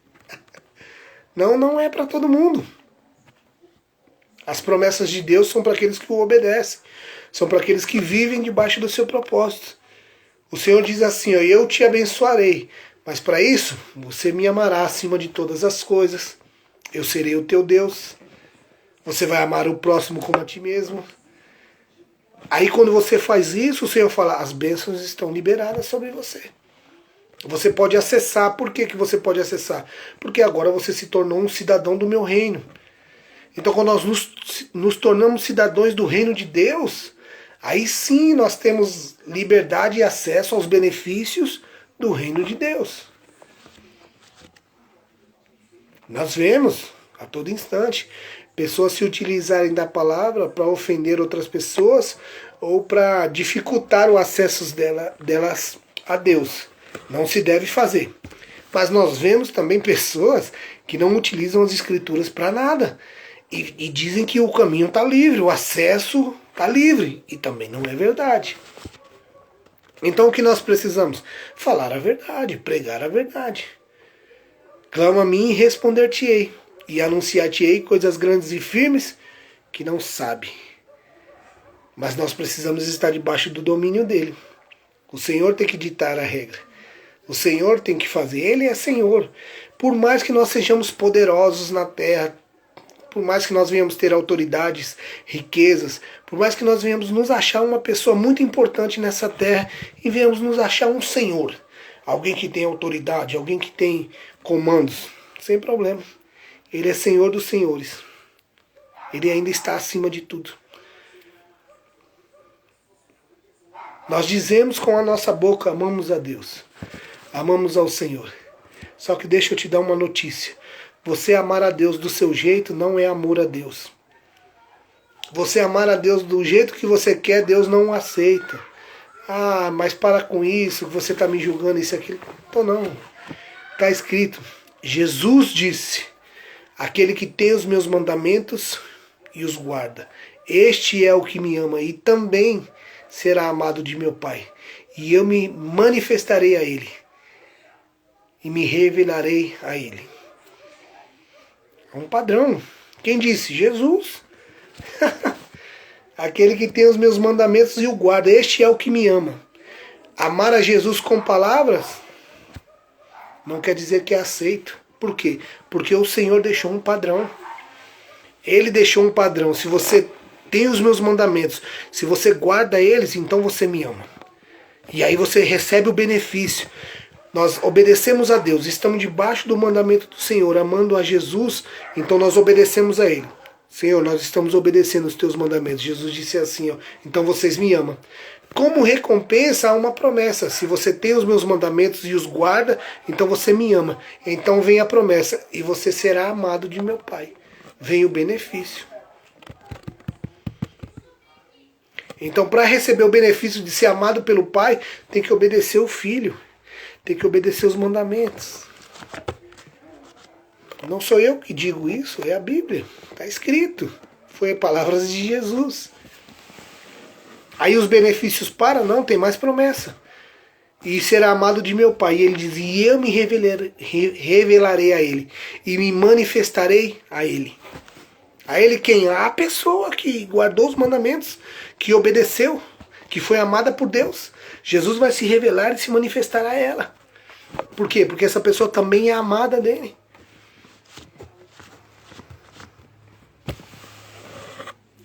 Não, não é para todo mundo. As promessas de Deus são para aqueles que o obedecem. São para aqueles que vivem debaixo do seu propósito. O Senhor diz assim, ó, eu te abençoarei, mas para isso você me amará acima de todas as coisas. Eu serei o teu Deus. Você vai amar o próximo como a ti mesmo. Aí quando você faz isso, o Senhor fala, as bênçãos estão liberadas sobre você. Você pode acessar. Por que você pode acessar? Porque agora você se tornou um cidadão do meu reino. Então quando nós nos tornamos cidadãos do reino de Deus, aí sim nós temos liberdade e acesso aos benefícios do reino de Deus. Nós vemos a todo instante pessoas se utilizarem da palavra para ofender outras pessoas ou para dificultar o acesso delas a Deus. Não se deve fazer. Mas nós vemos também pessoas que não utilizam as escrituras para nada. E dizem que o caminho está livre, o acesso está livre. E também não é verdade. Então o que nós precisamos? Falar a verdade, pregar a verdade. Clama a mim e responder-te-ei. E anunciar-te-ei coisas grandes e firmes que não sabe. Mas nós precisamos estar debaixo do domínio dele. O Senhor tem que ditar a regra. O Senhor tem que fazer. Ele é Senhor. Por mais que nós sejamos poderosos na terra, por mais que nós venhamos ter autoridades, riquezas, por mais que nós venhamos nos achar uma pessoa muito importante nessa terra e venhamos nos achar um Senhor, alguém que tem autoridade, alguém que tem comandos, sem problema. Ele é Senhor dos senhores. Ele ainda está acima de tudo. Nós dizemos com a nossa boca, amamos a Deus. Amamos ao Senhor. Só que deixa eu te dar uma notícia. Você amar a Deus do seu jeito não é amor a Deus. Você amar a Deus do jeito que você quer, Deus não aceita. Ah, mas para com isso, você está me julgando isso e aquilo. Então não. Está escrito. Jesus disse, aquele que tem os meus mandamentos e os guarda. Este é o que me ama e também será amado de meu Pai. E eu me manifestarei a ele. E me revelarei a ele. É um padrão. Quem disse? Jesus. Aquele que tem os meus mandamentos e o guarda. Este é o que me ama. Amar a Jesus com palavras não quer dizer que é aceito. Por quê? Porque o Senhor deixou um padrão. Ele deixou um padrão. Se você tem os meus mandamentos, se você guarda eles, então você me ama. E aí você recebe o benefício. Nós obedecemos a Deus, estamos debaixo do mandamento do Senhor, amando a Jesus, então nós obedecemos a Ele. Senhor, nós estamos obedecendo os teus mandamentos. Jesus disse assim, ó, então vocês me amam. Como recompensa há uma promessa. Se você tem os meus mandamentos e os guarda, então você me ama. Então vem a promessa, e você será amado de meu Pai. Vem o benefício. Então, para receber o benefício de ser amado pelo Pai, tem que obedecer o Filho. Tem que obedecer os mandamentos. Não sou eu que digo isso, é a Bíblia. Está escrito. Foi palavras de Jesus. Aí os benefícios param? Não, tem mais promessa. E será amado de meu Pai. E ele diz, e eu me revelarei a ele. E me manifestarei a ele. A ele quem? A pessoa que guardou os mandamentos, que obedeceu, que foi amada por Deus. Jesus vai se revelar e se manifestar a ela. Por quê? Porque essa pessoa também é amada dele.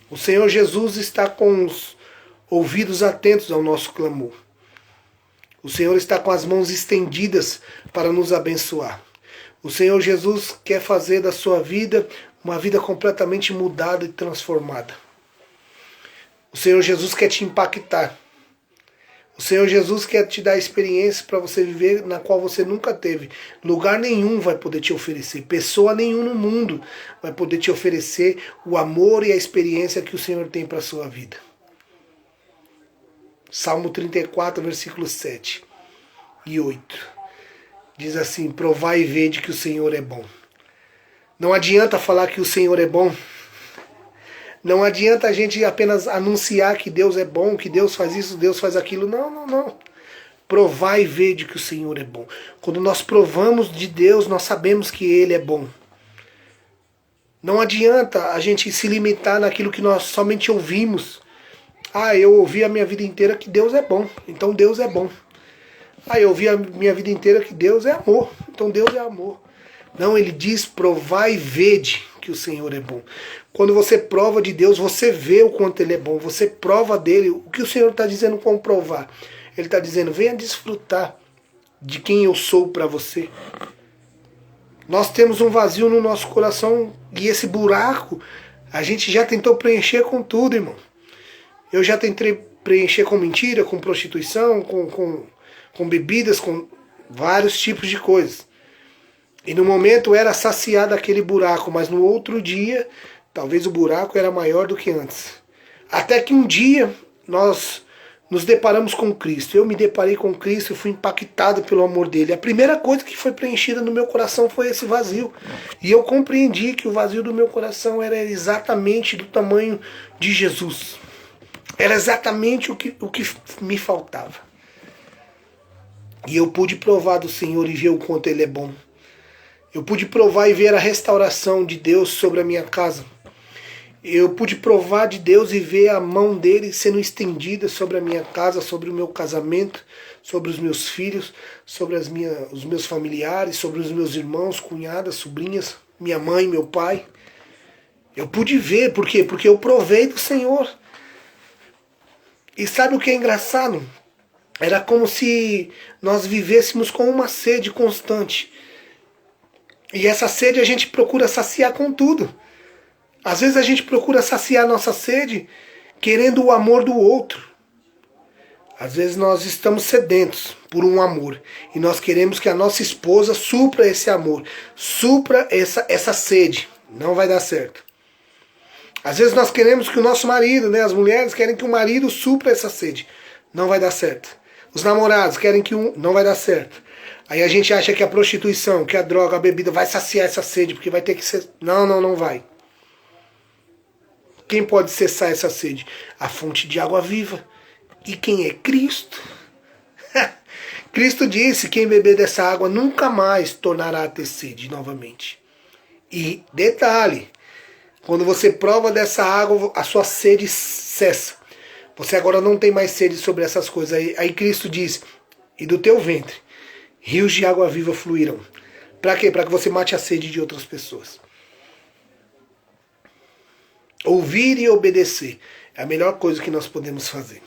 O Senhor Jesus está com os ouvidos atentos ao nosso clamor. O Senhor está com as mãos estendidas para nos abençoar. O Senhor Jesus quer fazer da sua vida uma vida completamente mudada e transformada. O Senhor Jesus quer te impactar. O Senhor Jesus quer te dar experiência para você viver na qual você nunca teve. Lugar nenhum vai poder te oferecer. Pessoa nenhuma no mundo vai poder te oferecer o amor e a experiência que o Senhor tem para a sua vida. Salmo 34, versículos 7 e 8. Diz assim, provai e vede que o Senhor é bom. Não adianta falar que o Senhor é bom. Não adianta a gente apenas anunciar que Deus é bom, que Deus faz isso, Deus faz aquilo. Não. Provai e vede que o Senhor é bom. Quando nós provamos de Deus, nós sabemos que Ele é bom. Não adianta a gente se limitar naquilo que nós somente ouvimos. Eu ouvi a minha vida inteira que Deus é bom, então Deus é bom. Eu ouvi a minha vida inteira que Deus é amor, então Deus é amor. Não, ele diz, provai e vede que o Senhor é bom. Quando você prova de Deus, você vê o quanto Ele é bom, você prova dele. O que o Senhor está dizendo com provar? Ele está dizendo, venha desfrutar de quem eu sou para você. Nós temos um vazio no nosso coração e esse buraco a gente já tentou preencher com tudo, irmão. Eu já tentei preencher com mentira, com prostituição, com bebidas, com vários tipos de coisas. E no momento era saciado aquele buraco, mas no outro dia, talvez o buraco era maior do que antes. Até que um dia nós nos deparamos com Cristo. Eu me deparei com Cristo e fui impactado pelo amor dele. A primeira coisa que foi preenchida no meu coração foi esse vazio. E eu compreendi que o vazio do meu coração era exatamente do tamanho de Jesus. Era exatamente o que me faltava. E eu pude provar do Senhor e ver o quanto Ele é bom. Eu pude provar e ver a restauração de Deus sobre a minha casa. Eu pude provar de Deus e ver a mão dele sendo estendida sobre a minha casa, sobre o meu casamento, sobre os meus filhos, sobre os meus familiares, sobre os meus irmãos, cunhadas, sobrinhas, minha mãe, meu pai. Eu pude ver, por quê? Porque eu provei do Senhor. E sabe o que é engraçado? Era como se nós vivêssemos com uma sede constante. E essa sede a gente procura saciar com tudo. Às vezes a gente procura saciar nossa sede querendo o amor do outro. Às vezes nós estamos sedentos por um amor. E nós queremos que a nossa esposa supra esse amor. Supra essa sede. Não vai dar certo. Às vezes nós queremos que o nosso marido, as mulheres querem que o marido supra essa sede. Não vai dar certo. Os namorados querem que não vai dar certo. Aí a gente acha que a prostituição, que a droga, a bebida vai saciar essa sede, porque vai ter que ser... Não vai. Quem pode cessar essa sede? A fonte de água viva. E quem é? Cristo. Cristo disse, quem beber dessa água nunca mais tornará a ter sede novamente. E detalhe, quando você prova dessa água, a sua sede cessa. Você agora não tem mais sede sobre essas coisas. Aí Cristo diz, e do teu ventre rios de água viva fluirão. Para quê? Para que você mate a sede de outras pessoas. Ouvir e obedecer é a melhor coisa que nós podemos fazer.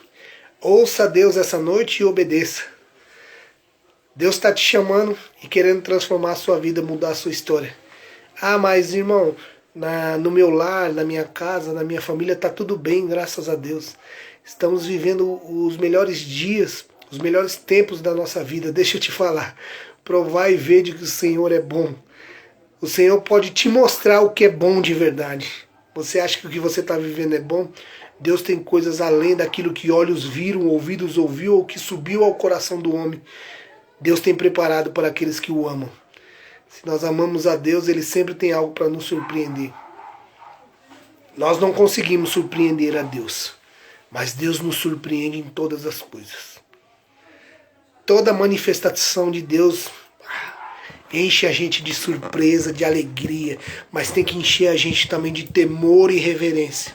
Ouça a Deus essa noite e obedeça. Deus está te chamando e querendo transformar a sua vida, mudar a sua história. Mas irmão, no meu lar, na minha casa, na minha família, está tudo bem, graças a Deus. Estamos vivendo os melhores dias, os melhores tempos da nossa vida. Deixa eu te falar. Provar e ver de que o Senhor é bom. O Senhor pode te mostrar o que é bom de verdade. Você acha que o que você está vivendo é bom? Deus tem coisas além daquilo que olhos viram, ouvidos ouviu ou que subiu ao coração do homem. Deus tem preparado para aqueles que o amam. Se nós amamos a Deus, Ele sempre tem algo para nos surpreender. Nós não conseguimos surpreender a Deus, Mas Deus nos surpreende em todas as coisas. Toda manifestação de Deus enche a gente de surpresa, de alegria, mas tem que encher a gente também de temor e reverência.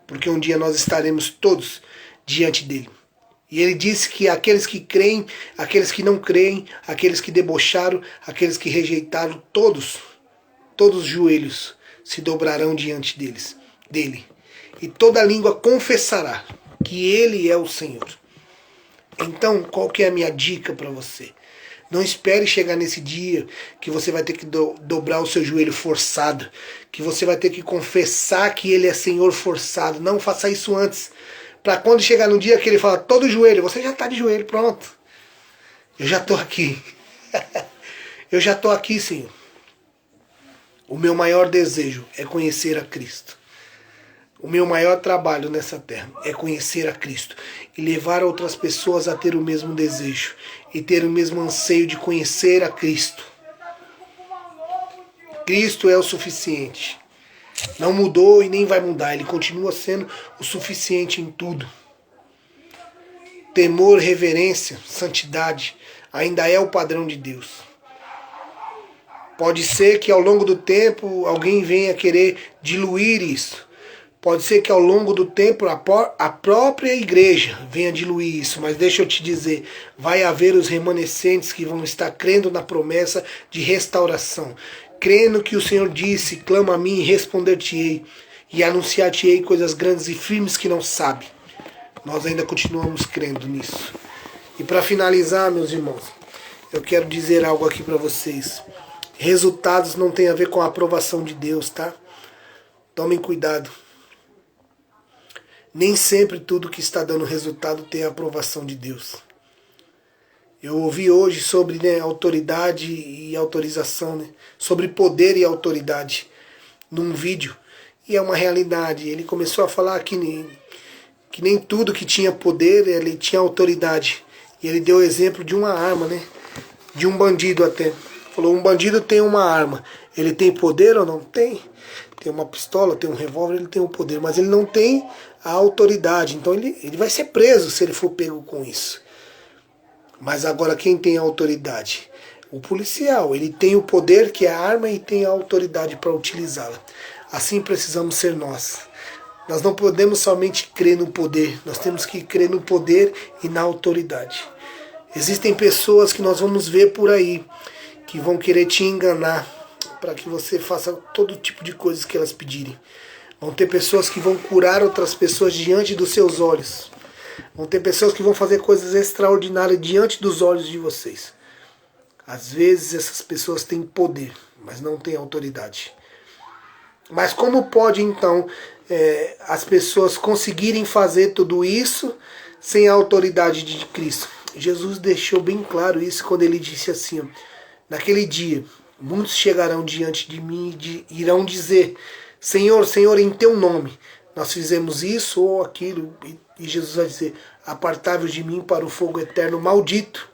Porque um dia nós estaremos todos diante dele. E ele disse que aqueles que creem, aqueles que não creem, aqueles que debocharam, aqueles que rejeitaram, todos os joelhos se dobrarão diante dele. E toda língua confessará que ele é o Senhor. Então, qual que é a minha dica para você? Não espere chegar nesse dia que você vai ter que dobrar o seu joelho forçado, que você vai ter que confessar que ele é Senhor forçado. Não faça isso antes. Para quando chegar no dia que ele fala todo joelho, você já está de joelho, pronto. Eu já estou aqui. Eu já estou aqui, Senhor. O meu maior desejo é conhecer a Cristo. O meu maior trabalho nessa terra é conhecer a Cristo e levar outras pessoas a ter o mesmo desejo e ter o mesmo anseio de conhecer a Cristo. Cristo é o suficiente. Não mudou e nem vai mudar. Ele continua sendo o suficiente em tudo. Temor, reverência, santidade ainda é o padrão de Deus. Pode ser que ao longo do tempo alguém venha querer diluir isso. Pode ser que ao longo do tempo a própria igreja venha diluir isso, mas deixa eu te dizer, vai haver os remanescentes que vão estar crendo na promessa de restauração, crendo que o Senhor disse, clama a mim e responder-te-ei, e anunciar-te-ei coisas grandes e firmes que não sabe. Nós ainda continuamos crendo nisso. E para finalizar, meus irmãos, eu quero dizer algo aqui para vocês. Resultados não tem a ver com a aprovação de Deus, tá? Tomem cuidado. Nem sempre tudo que está dando resultado tem a aprovação de Deus. Eu ouvi hoje sobre autoridade e autorização, sobre poder e autoridade, num vídeo. E é uma realidade. Ele começou a falar que nem tudo que tinha poder, ele tinha autoridade. E ele deu o exemplo de uma arma, de um bandido até. Falou, um bandido tem uma arma. Ele tem poder ou não? Tem. Tem uma pistola, tem um revólver, ele tem o poder. Mas ele não tem a autoridade. Então ele vai ser preso se ele for pego com isso. Mas agora quem tem a autoridade? O policial. Ele tem o poder, que é a arma, e tem a autoridade para utilizá-la. Assim precisamos ser nós. Nós não podemos somente crer no poder. Nós temos que crer no poder e na autoridade. Existem pessoas que nós vamos ver por aí que vão querer te enganar para que você faça todo tipo de coisas que elas pedirem. Vão ter pessoas que vão curar outras pessoas diante dos seus olhos. Vão ter pessoas que vão fazer coisas extraordinárias diante dos olhos de vocês. Às vezes essas pessoas têm poder, mas não têm autoridade. Mas como pode então as pessoas conseguirem fazer tudo isso sem a autoridade de Cristo? Jesus deixou bem claro isso quando ele disse assim, naquele dia, muitos chegarão diante de mim e irão dizer, Senhor, Senhor, em teu nome, nós fizemos isso ou aquilo. E Jesus vai dizer, apartai-vos de mim para o fogo eterno maldito,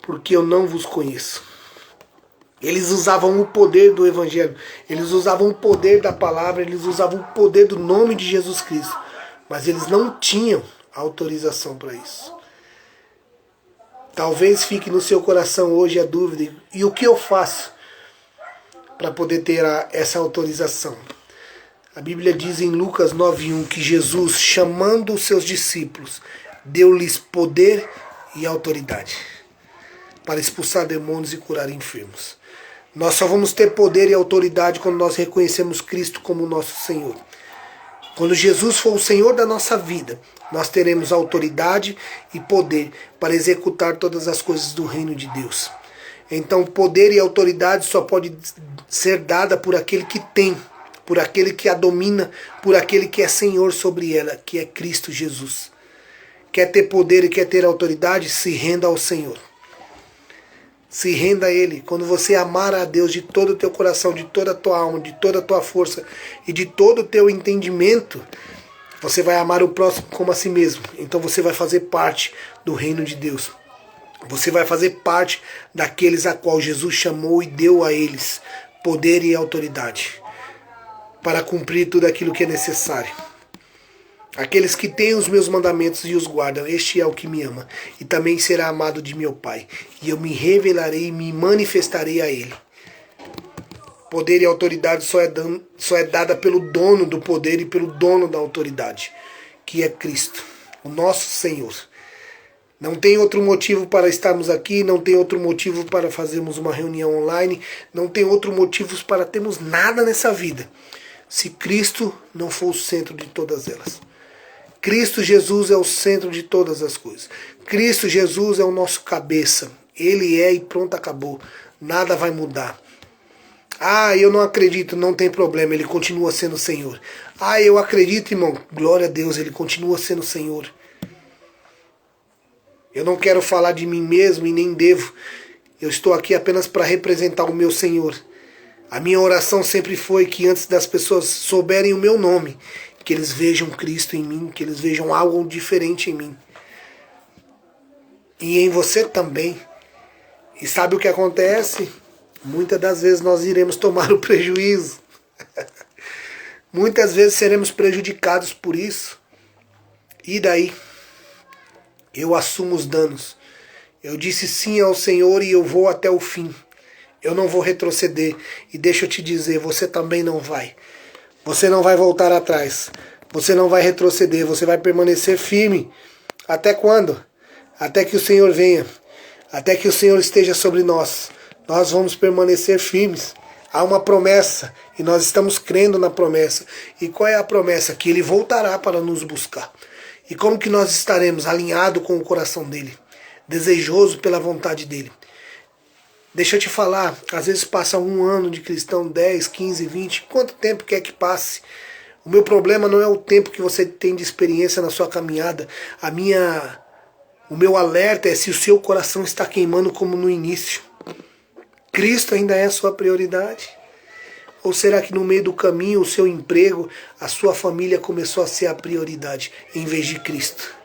porque eu não vos conheço. Eles usavam o poder do Evangelho, eles usavam o poder da palavra, eles usavam o poder do nome de Jesus Cristo, mas eles não tinham autorização para isso. Talvez fique no seu coração hoje a dúvida, e o que eu faço para poder ter essa autorização? A Bíblia diz em Lucas 9:1 que Jesus, chamando os seus discípulos, deu-lhes poder e autoridade para expulsar demônios e curar enfermos. Nós só vamos ter poder e autoridade quando nós reconhecemos Cristo como nosso Senhor. Quando Jesus for o Senhor da nossa vida, nós teremos autoridade e poder para executar todas as coisas do reino de Deus. Então, poder e autoridade só pode ser dada por aquele que tem, por aquele que a domina, por aquele que é Senhor sobre ela, que é Cristo Jesus. Quer ter poder e quer ter autoridade? Se renda ao Senhor. Se renda a Ele. Quando você amar a Deus de todo o teu coração, de toda a tua alma, de toda a tua força e de todo o teu entendimento, você vai amar o próximo como a si mesmo. Então você vai fazer parte do reino de Deus. Você vai fazer parte daqueles a qual Jesus chamou e deu a eles poder e autoridade para cumprir tudo aquilo que é necessário. Aqueles que têm os meus mandamentos e os guardam, este é o que me ama, e também será amado de meu Pai. E eu me revelarei e me manifestarei a ele. Poder e autoridade só é dada pelo dono do poder e pelo dono da autoridade, que é Cristo, o nosso Senhor. Não tem outro motivo para estarmos aqui, não tem outro motivo para fazermos uma reunião online, não tem outro motivo para termos nada nessa vida, se Cristo não for o centro de todas elas. Cristo Jesus é o centro de todas as coisas. Cristo Jesus é o nosso cabeça. Ele é e pronto, acabou. Nada vai mudar. Ah, eu não acredito, não tem problema, ele continua sendo Senhor. Ah, eu acredito, irmão, glória a Deus, ele continua sendo Senhor. Eu não quero falar de mim mesmo e nem devo. Eu estou aqui apenas para representar o meu Senhor. A minha oração sempre foi que antes das pessoas souberem o meu nome, que eles vejam Cristo em mim, que eles vejam algo diferente em mim. E em você também. E sabe o que acontece? Muitas das vezes nós iremos tomar o prejuízo. Muitas vezes seremos prejudicados por isso. E daí? Eu assumo os danos. Eu disse sim ao Senhor e eu vou até o fim. Eu não vou retroceder. E deixa eu te dizer, você também não vai. Você não vai voltar atrás. Você não vai retroceder. Você vai permanecer firme. Até quando? Até que o Senhor venha. Até que o Senhor esteja sobre nós. Nós vamos permanecer firmes. Há uma promessa. E nós estamos crendo na promessa. E qual é a promessa? Que Ele voltará para nos buscar. E como que nós estaremos alinhados com o coração dEle? Desejoso pela vontade dEle. Deixa eu te falar, às vezes passa um ano de cristão, 10, 15, 20, quanto tempo quer que passe? O meu problema não é o tempo que você tem de experiência na sua caminhada. O meu alerta é se o seu coração está queimando como no início. Cristo ainda é a sua prioridade? Ou será que no meio do caminho o seu emprego, a sua família começou a ser a prioridade em vez de Cristo?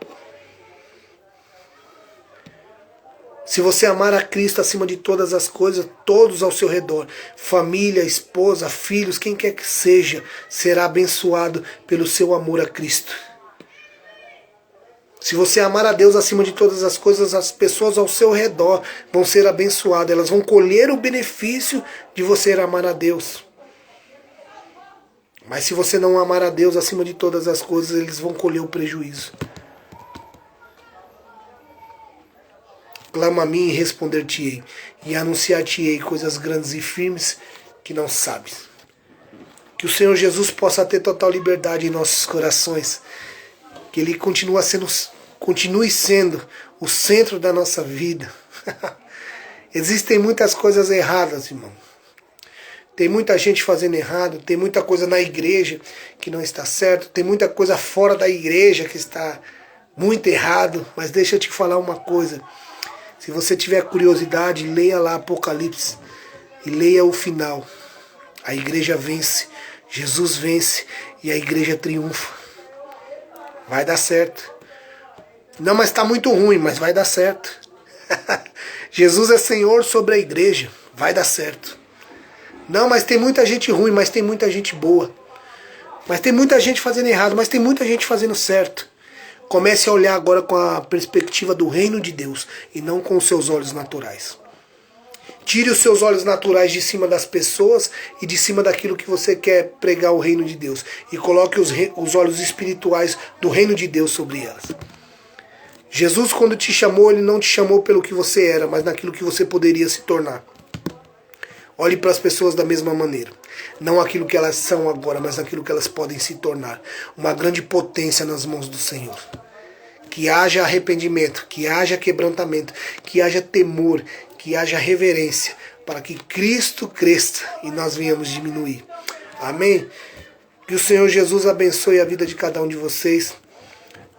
Se você amar a Cristo acima de todas as coisas, todos ao seu redor, família, esposa, filhos, quem quer que seja, será abençoado pelo seu amor a Cristo. Se você amar a Deus acima de todas as coisas, as pessoas ao seu redor vão ser abençoadas, elas vão colher o benefício de você amar a Deus. Mas se você não amar a Deus acima de todas as coisas, eles vão colher o prejuízo. Clama a mim e responder-te-ei, e anunciar-te-ei coisas grandes e firmes que não sabes. Que o Senhor Jesus possa ter total liberdade em nossos corações. Que Ele continue sendo o centro da nossa vida. Existem muitas coisas erradas, irmão. Tem muita gente fazendo errado, tem muita coisa na igreja que não está certo, tem muita coisa fora da igreja que está muito errado. Mas deixa eu te falar uma coisa. Se você tiver curiosidade, leia lá Apocalipse e leia o final. A igreja vence, Jesus vence e a igreja triunfa. Vai dar certo. Não, mas está muito ruim, mas vai dar certo. Jesus é Senhor sobre a igreja, vai dar certo. Não, mas tem muita gente ruim, mas tem muita gente boa. Mas tem muita gente fazendo errado, mas tem muita gente fazendo certo. Comece a olhar agora com a perspectiva do reino de Deus e não com os seus olhos naturais. Tire os seus olhos naturais de cima das pessoas e de cima daquilo que você quer pregar o reino de Deus. E coloque os olhos espirituais do reino de Deus sobre elas. Jesus, quando te chamou, Ele não te chamou pelo que você era, mas naquilo que você poderia se tornar. Olhe para as pessoas da mesma maneira. Não aquilo que elas são agora, mas aquilo que elas podem se tornar. Uma grande potência nas mãos do Senhor. Que haja arrependimento, que haja quebrantamento, que haja temor, que haja reverência, para que Cristo cresça e nós venhamos diminuir. Amém? Que o Senhor Jesus abençoe a vida de cada um de vocês.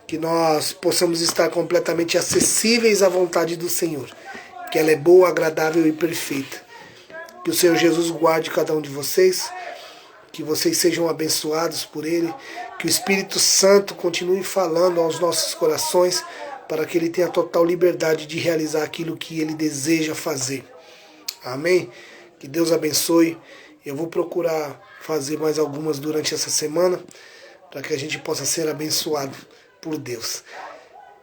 Que nós possamos estar completamente acessíveis à vontade do Senhor. Que ela é boa, agradável e perfeita. Que o Senhor Jesus guarde cada um de vocês, que vocês sejam abençoados por Ele, que o Espírito Santo continue falando aos nossos corações, para que Ele tenha total liberdade de realizar aquilo que Ele deseja fazer. Amém? Que Deus abençoe. Eu vou procurar fazer mais algumas durante essa semana, para que a gente possa ser abençoado por Deus.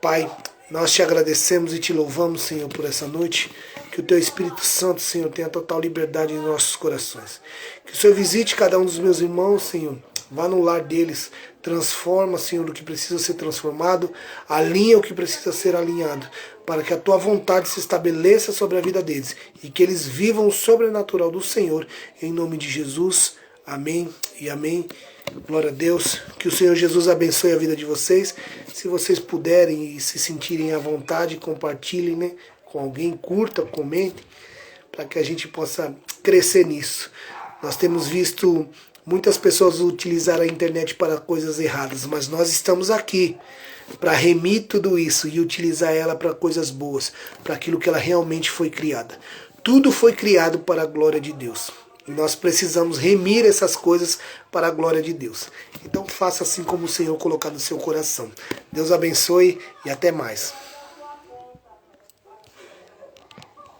Pai, nós te agradecemos e te louvamos, Senhor, por essa noite. Que o Teu Espírito Santo, Senhor, tenha total liberdade em nossos corações. Que o Senhor visite cada um dos meus irmãos, Senhor. Vá no lar deles. Transforma, Senhor, o que precisa ser transformado. Alinha o que precisa ser alinhado. Para que a Tua vontade se estabeleça sobre a vida deles. E que eles vivam o sobrenatural do Senhor. Em nome de Jesus. Amém e amém. Glória a Deus. Que o Senhor Jesus abençoe a vida de vocês. Se vocês puderem e se sentirem à vontade, compartilhem, né, com alguém, curta, comente, para que a gente possa crescer nisso. Nós temos visto muitas pessoas utilizar a internet para coisas erradas, mas nós estamos aqui para remir tudo isso e utilizar ela para coisas boas, para aquilo que ela realmente foi criada. Tudo foi criado para a glória de Deus. E nós precisamos remir essas coisas para a glória de Deus. Então faça assim como o Senhor colocar no seu coração. Deus abençoe e até mais.